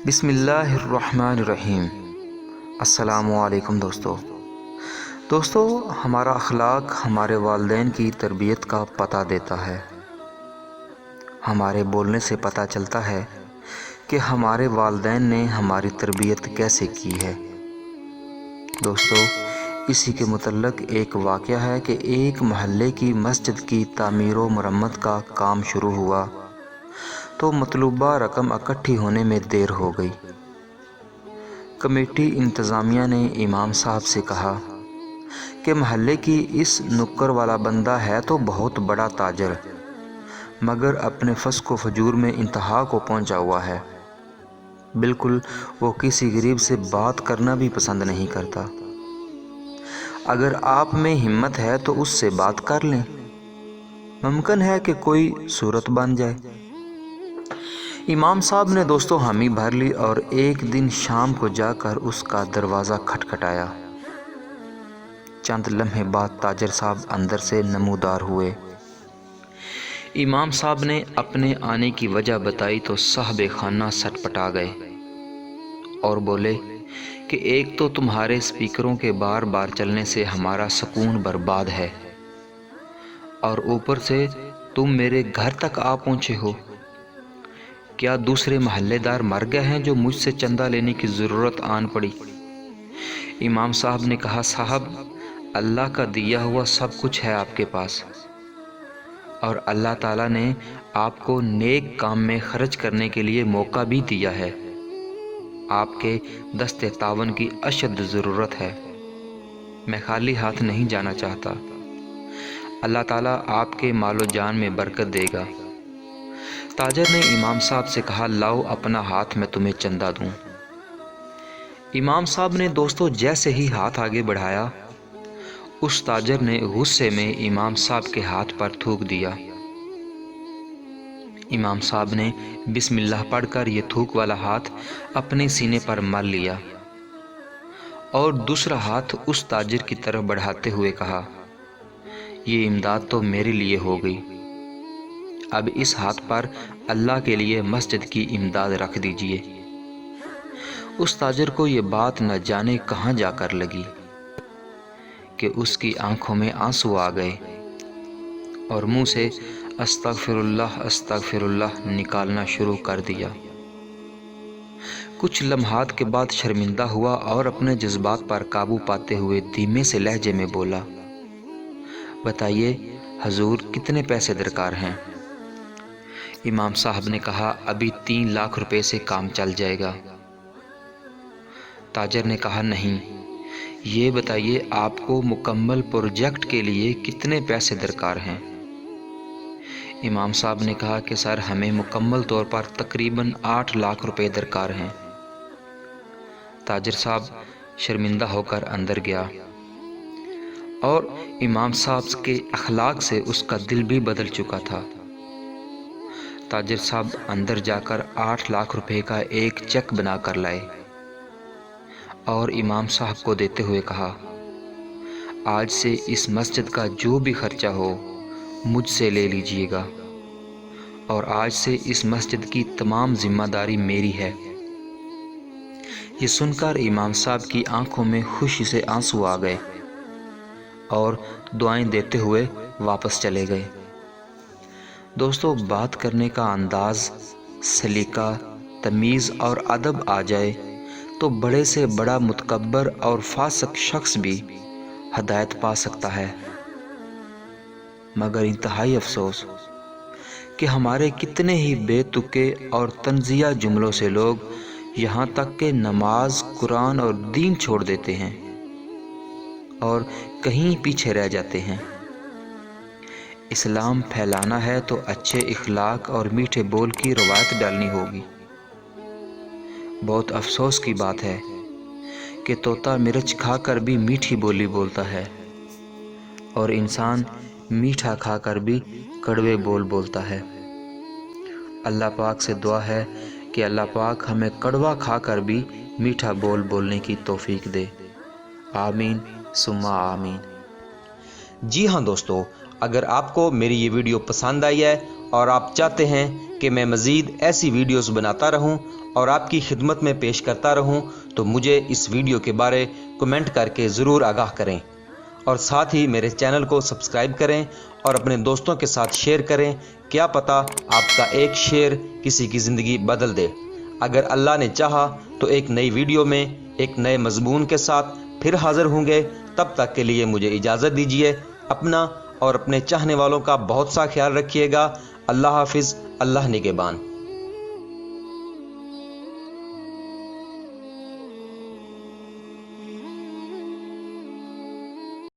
بسم اللہ الرحمن الرحیم۔ السلام علیکم دوستو، ہمارا اخلاق ہمارے والدین کی تربیت کا پتہ دیتا ہے۔ ہمارے بولنے سے پتہ چلتا ہے کہ ہمارے والدین نے ہماری تربیت کیسے کی ہے۔ دوستو، اسی کے متعلق ایک واقعہ ہے کہ ایک محلے کی مسجد کی تعمیر و مرمت کا کام شروع ہوا تو مطلوبہ رقم اکٹھی ہونے میں دیر ہو گئی۔ کمیٹی انتظامیہ نے امام صاحب سے کہا کہ محلے کی اس نکر والا بندہ ہے تو بہت بڑا تاجر، مگر اپنے فسق و فجور میں انتہا کو پہنچا ہوا ہے۔ بالکل وہ کسی غریب سے بات کرنا بھی پسند نہیں کرتا۔ اگر آپ میں ہمت ہے تو اس سے بات کر لیں، ممکن ہے کہ کوئی صورت بن جائے۔ امام صاحب نے دوستو حامی بھر لی اور ایک دن شام کو جا کر اس کا دروازہ کھٹکھٹایا۔ چند لمحے بعد تاجر صاحب اندر سے نمودار ہوئے۔ امام صاحب نے اپنے آنے کی وجہ بتائی تو صاحب خانہ سٹ پٹا گئے اور بولے کہ ایک تو تمہارے سپیکروں کے بار بار چلنے سے ہمارا سکون برباد ہے، اور اوپر سے تم میرے گھر تک آ پہنچے ہو۔ کیا دوسرے محلے دار مر گئے ہیں جو مجھ سے چندہ لینے کی ضرورت آن پڑی؟ امام صاحب نے کہا، صاحب اللہ کا دیا ہوا سب کچھ ہے آپ کے پاس، اور اللہ تعالیٰ نے آپ کو نیک کام میں خرچ کرنے کے لیے موقع بھی دیا ہے۔ آپ کے دست تعاون کی اشد ضرورت ہے۔ میں خالی ہاتھ نہیں جانا چاہتا۔ اللہ تعالیٰ آپ کے مال و جان میں برکت دے گا۔ تاجر نے امام صاحب سے کہا، لاؤ اپنا ہاتھ میں تمہیں چندہ دوں۔ امام صاحب نے دوستو جیسے ہی ہاتھ آگے بڑھایا، اس تاجر نے غصے میں امام صاحب کے ہاتھ پر تھوک دیا۔ امام صاحب نے بسم اللہ پڑھ کر یہ تھوک والا ہاتھ اپنے سینے پر مل لیا اور دوسرا ہاتھ اس تاجر کی طرف بڑھاتے ہوئے کہا، یہ امداد تو میرے لیے ہو گئی، اب اس ہاتھ پر اللہ کے لیے مسجد کی امداد رکھ دیجئے۔ اس تاجر کو یہ بات نہ جانے کہاں جا کر لگی کہ اس کی آنکھوں میں آنسو آ گئے اور منہ سے استغفر اللہ نکالنا شروع کر دیا۔ کچھ لمحات کے بعد شرمندہ ہوا اور اپنے جذبات پر قابو پاتے ہوئے دھیمے سے لہجے میں بولا، بتائیے حضور کتنے پیسے درکار ہیں؟ امام صاحب نے کہا، ابھی 3 لاکھ روپے سے کام چل جائے گا۔ تاجر نے کہا، نہیں، یہ بتائیے آپ کو مکمل پروجیکٹ کے لیے کتنے پیسے درکار ہیں؟ امام صاحب نے کہا کہ سر ہمیں مکمل طور پر تقریباً 8 لاکھ روپے درکار ہیں۔ تاجر صاحب شرمندہ ہو کر اندر گیا اور امام صاحب کے اخلاق سے اس کا دل بھی بدل چکا تھا۔ تاجر صاحب اندر جا کر 8 لاکھ روپے کا ایک چیک بنا کر لائے اور امام صاحب کو دیتے ہوئے کہا، آج سے اس مسجد کا جو بھی خرچہ ہو مجھ سے لے لیجئے گا، اور آج سے اس مسجد کی تمام ذمہ داری میری ہے۔ یہ سن کر امام صاحب کی آنکھوں میں خوشی سے آنسو آ گئے اور دعائیں دیتے ہوئے واپس چلے گئے۔ دوستو، بات کرنے کا انداز، سلیقہ، تمیز اور ادب آ جائے تو بڑے سے بڑا متکبر اور فاسق شخص بھی ہدایت پا سکتا ہے، مگر انتہائی افسوس کہ ہمارے کتنے ہی بے تکے اور طنزیہ جملوں سے لوگ یہاں تک کہ نماز، قرآن اور دین چھوڑ دیتے ہیں اور کہیں پیچھے رہ جاتے ہیں۔ اسلام پھیلانا ہے تو اچھے اخلاق اور میٹھے بول کی روایت ڈالنی ہوگی۔ بہت افسوس کی بات ہے کہ طوطا مرچ کھا کر بھی میٹھی بولی بولتا ہے اور انسان میٹھا کھا کر بھی کڑوے بول بولتا ہے۔ اللہ پاک سے دعا ہے کہ اللہ پاک ہمیں کڑوا کھا کر بھی میٹھا بول بولنے کی توفیق دے۔ آمین ثم آمین۔ جی ہاں دوستو، اگر آپ کو میری یہ ویڈیو پسند آئی ہے اور آپ چاہتے ہیں کہ میں مزید ایسی ویڈیوز بناتا رہوں اور آپ کی خدمت میں پیش کرتا رہوں، تو مجھے اس ویڈیو کے بارے کمنٹ کر کے ضرور آگاہ کریں، اور ساتھ ہی میرے چینل کو سبسکرائب کریں اور اپنے دوستوں کے ساتھ شیئر کریں۔ کیا پتہ آپ کا ایک شیئر کسی کی زندگی بدل دے۔ اگر اللہ نے چاہا تو ایک نئی ویڈیو میں ایک نئے مضمون کے ساتھ پھر حاضر ہوں گے۔ تب تک کے لیے مجھے اجازت دیجیے۔ اپنا اور اپنے چاہنے والوں کا بہت سا خیال رکھیے گا۔ اللہ حافظ، اللہ نگہبان۔